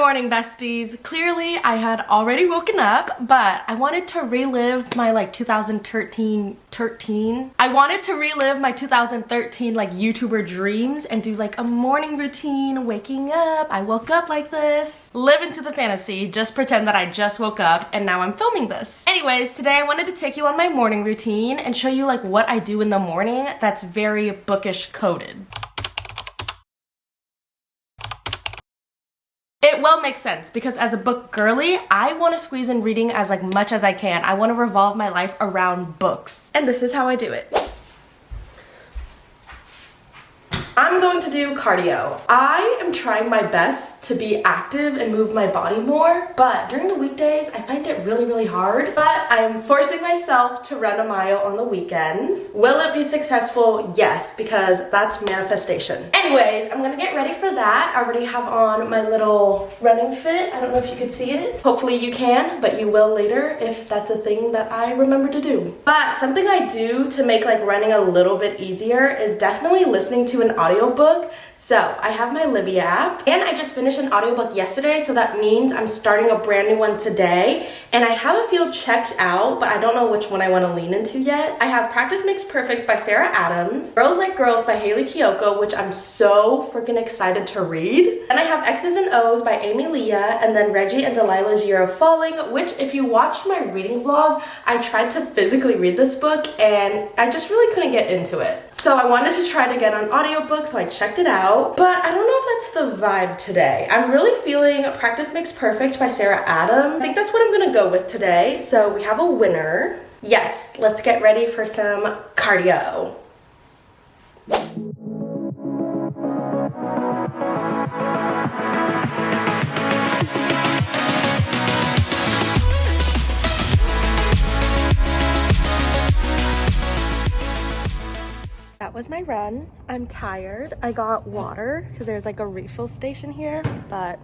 morning, besties. Clearly, I had already woken up, but I wanted to relive my 2013. I wanted to relive my 2013 YouTuber dreams and do a morning routine, waking up. I woke up like this. Live into the fantasy. Just pretend that I just woke up and now I'm filming this. Anyways, today I wanted to take you on my morning routine and show you what I do in the morning that's very bookish coded. It will make sense because as a book girly, I want to squeeze in reading as much as I can. I want to revolve my life around books. And this is how I do it. I'm going to do cardio. I am trying my best to be active and move my body more, but during the weekdays, I find it really hard. But I'm forcing myself to run a mile on the weekends. Will it be successful? Yes, because that's manifestation. Anyways, I'm gonna get ready for that. I already have on my little running fit. I don't know if you could see it. Hopefully you can, but you will later if that's a thing that I remember to do. But something I do to make running a little bit easier is definitely listening to an audiobook. So I have my Libby app and I just finished an audiobook yesterday, so that means I'm starting a brand new one today. And I have a few checked out, but I don't know which one I want to lean into yet. I have Practice Makes Perfect by Sarah Adams, Girls Like Girls by Haley Kiyoko, which I'm so freaking excited to read. And I have X's and O's by Amy Leah, and then Reggie and Delilah's Year of Falling, which if you watched my reading vlog, I tried to physically read this book and I just really couldn't get into it. So I wanted to try it again on audiobook, so I checked it out, but I don't know if that's the vibe today. I'm really feeling Practice Makes Perfect by Sarah Adams. I think that's what I'm gonna go with today. So we have a winner. Yes, let's get ready for some cardio. That was my run. I'm tired. I got water because there's a refill station here, but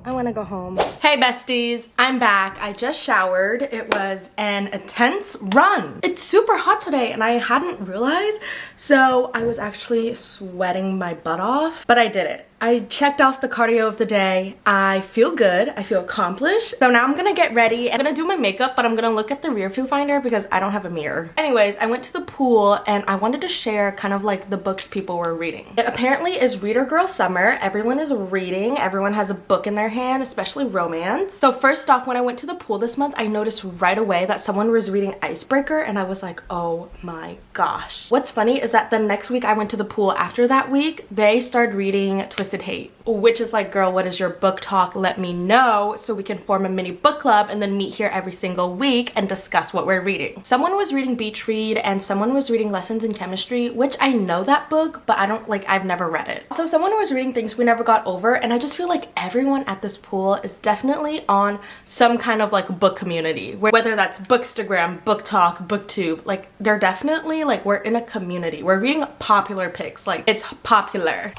I want to go home. Hey besties, I'm back. I just showered. It was an intense run. It's super hot today and I hadn't realized, so I was actually sweating my butt off, but I did it. I checked off the cardio of the day. I feel good. I feel accomplished. So now I'm gonna get ready. I'm gonna do my makeup, but I'm gonna look at the rear view finder because I don't have a mirror. Anyways, I went to the pool and I wanted to share kind of the books people were reading. It apparently is Reader Girl Summer. Everyone is reading. Everyone has a book in their hand, especially romance. So first off, when I went to the pool this month, I noticed right away that someone was reading Icebreaker and I was like, oh my gosh. What's funny is that the next week I went to the pool after that week, they started reading Twisted Hate, which is girl, what is your book talk? Let me know so we can form a mini book club and then meet here every single week and discuss what we're reading. Someone was reading Beach Read and someone was reading Lessons in Chemistry, which I know that book, but I don't I've never read it. So someone was reading Things We Never Got Over, and I just feel everyone at this pool is definitely on some kind of book community, whether that's Bookstagram, Book Talk, BookTube, they're definitely we're in a community. We're reading popular picks, it's popular.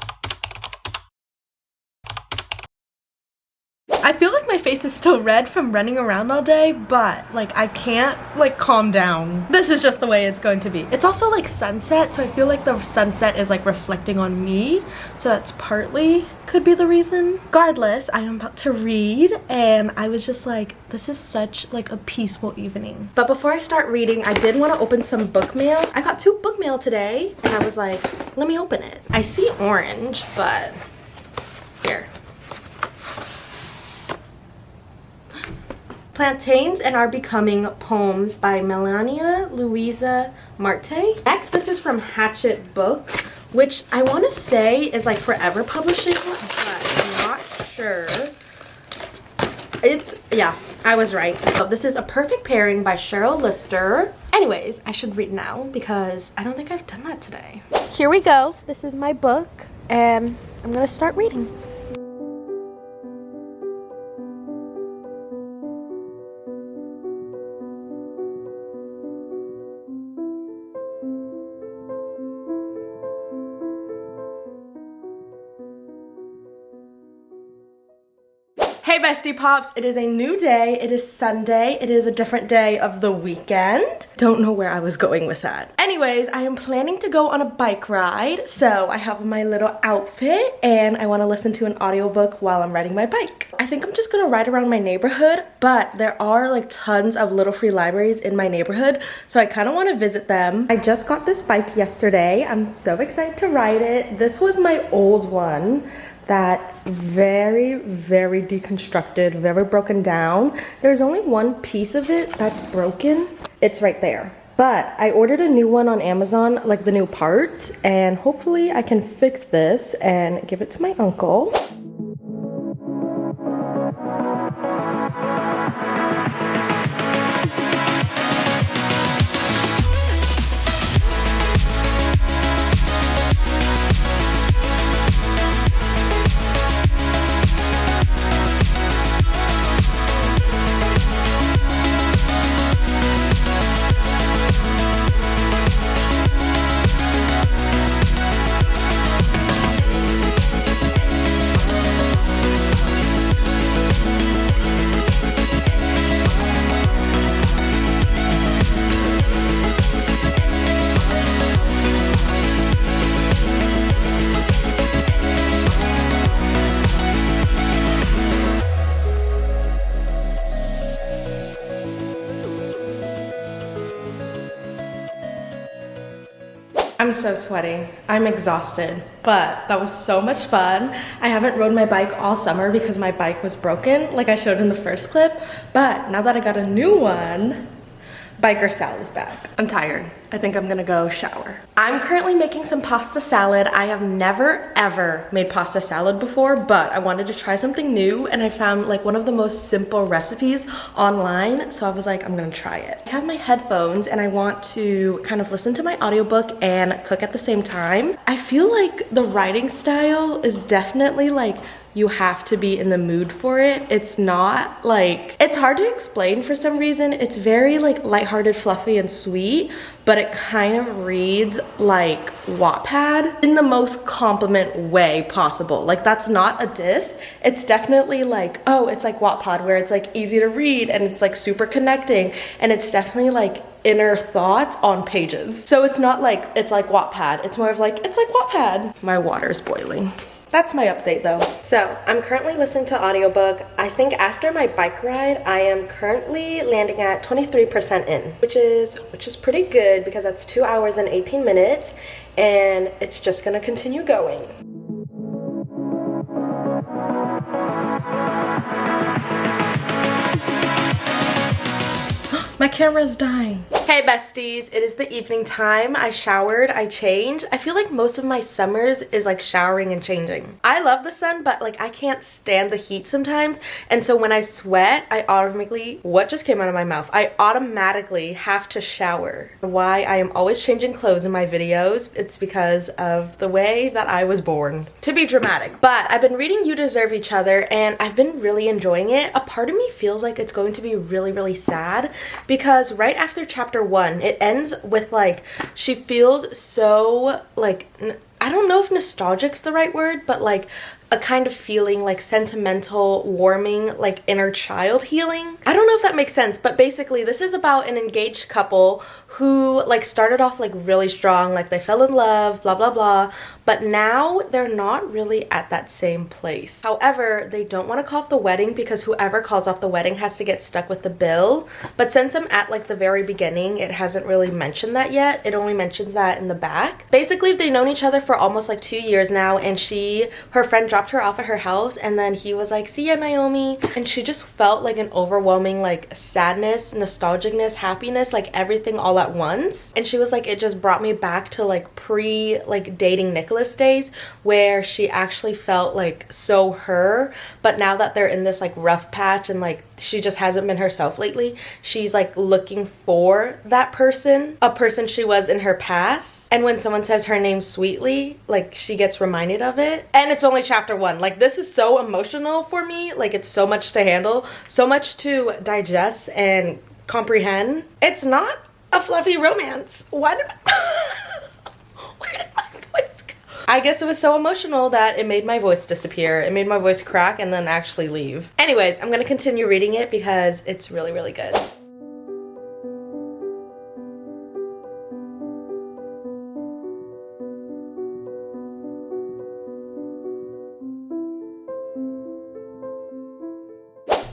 I feel my face is still red from running around all day, but I can't calm down. This is just the way it's going to be. It's also sunset, so I feel the sunset is reflecting on me, so that's partly could be the reason. Regardless, I am about to read and I was just this is such a peaceful evening. But before I start reading, I did want to open some book mail. I got 2 book mail today and I was let me open it. I see orange, but here. Plantains and Are Becoming Poems by Melania Louisa Marte. Next, this is from Hatchet Books, which I want to say is Forever Publishing, but I'm not sure. Yeah, I was right. So this is A Perfect Pairing by Cheryl Lister. Anyways, I should read now because I don't think I've done that today. Here we go. This is my book and I'm gonna start reading. Hey Hey bestie pops, it is a new day. It is Sunday. It is a different day of the weekend. Don't know where I was going with that. Anyways, I am planning to go on a bike ride. So I have my little outfit and I want to listen to an audiobook while I'm riding my bike. I think I'm just gonna ride around my neighborhood, but there are like tons of little free libraries in my neighborhood. So I kind of want to visit them. I just got this bike yesterday. I'm so excited to ride it. This was my old one. That's very deconstructed, very broken down. There's only one piece of it that's broken. It's right there. But I ordered a new one on Amazon, like the new parts, and hopefully I can fix this and give it to my uncle. I'm so sweaty. I'm exhausted, but that was so much fun. I haven't rode my bike all summer because my bike was broken, like I showed in the first clip, but now that I got a new one, biker Sal is back. I'm tired. I think I'm gonna go shower. I'm currently making some pasta salad. I have never ever made pasta salad before, but I wanted to try something new and I found like one of the most simple recipes online. So I was like, I'm gonna try it. I have my headphones and I want to kind of listen to my audiobook and cook at the same time. I feel like the writing style is definitely like you have to be in the mood for it. It's not like, it's hard to explain for some reason. It's very like lighthearted, fluffy, and sweet, but it kind of reads like Wattpad in the most compliment way possible. Like that's not a diss. It's definitely like, oh, it's like Wattpad where it's like easy to read and it's like super connecting and it's definitely like inner thoughts on pages. So it's not like, it's like Wattpad. It's more of like, it's like Wattpad. My water's boiling. That's my update though. So I'm currently listening to audiobook. I think after my bike ride, I am currently landing at 23% in, which is pretty good because that's 2 hours and 18 minutes and it's just gonna continue going. My camera's dying. Hey besties, it is the evening time. I showered, I changed. I feel like most of my summers is like showering and changing. I love the sun, but like I can't stand the heat sometimes. And so when I sweat, I automatically, what just came out of my mouth? I automatically have to shower. Why I am always changing clothes in my videos, it's because of the way that I was born. To be dramatic. But I've been reading You Deserve Each Other and I've been really enjoying it. A part of me feels like it's going to be really sad because right after chapter 1, it ends with like, she feels so like, I don't know if nostalgic's the right word, but like a kind of feeling like sentimental, warming, like inner child healing. I don't know if that makes sense, but basically this is about an engaged couple who like started off like really strong, like they fell in love, blah blah blah, but now they're not really at that same place. However, they don't want to call off the wedding because whoever calls off the wedding has to get stuck with the bill. But since I'm at like the very beginning, it hasn't really mentioned that yet. It only mentions that in the back. Basically, they've known each other for almost like 2 years now, and her friend dropped her off at her house and then he was like, see ya Naomi, and she just felt like an overwhelming like sadness, nostalgicness, happiness, like everything all at once. And she was like, it just brought me back to like pre like dating Nicholas days where she actually felt like so her, but now that they're in this like rough patch and like she just hasn't been herself lately, she's like looking for that person, a person she was in her past. And when someone says her name sweetly, like she gets reminded of it. And it's only chapter 1. Like this is so emotional for me. Like it's so much to handle, so much to digest and comprehend. It's not a fluffy romance. Why did where did my voice go? I guess it was so emotional that it made my voice disappear. It made my voice crack and then actually leave. Anyways, I'm gonna continue reading it because it's really, really good.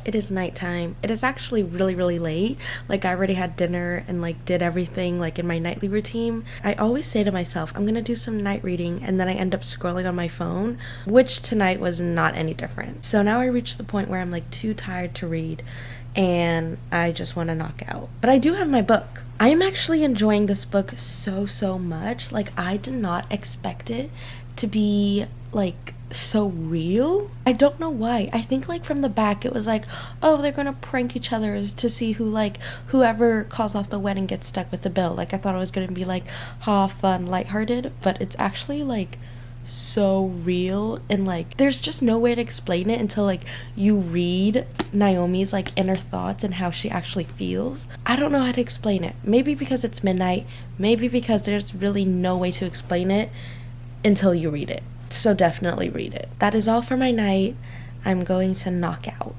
It is nighttime. It is actually really, really late. Like, I already had dinner and like did everything like in my nightly routine. I always say to myself, I'm gonna do some night reading, and then I end up scrolling on my phone, which tonight was not any different. So now I reached the point where I'm like too tired to read and I just want to knock out. But I do have my book. I am actually enjoying this book so much. Like, I did not expect it to be like so real. I don't know why. I think like from the back it was like, oh, they're gonna prank each other to see who, like, whoever calls off the wedding gets stuck with the bill. Like, I thought it was gonna be like fun, lighthearted, but it's actually like so real, and like there's just no way to explain it until like you read Naomi's like inner thoughts and how she actually feels. I don't know how to explain it. Maybe because it's midnight, maybe because there's really no way to explain it until you read it. So definitely read it. That is all for my night. I'm going to knock out.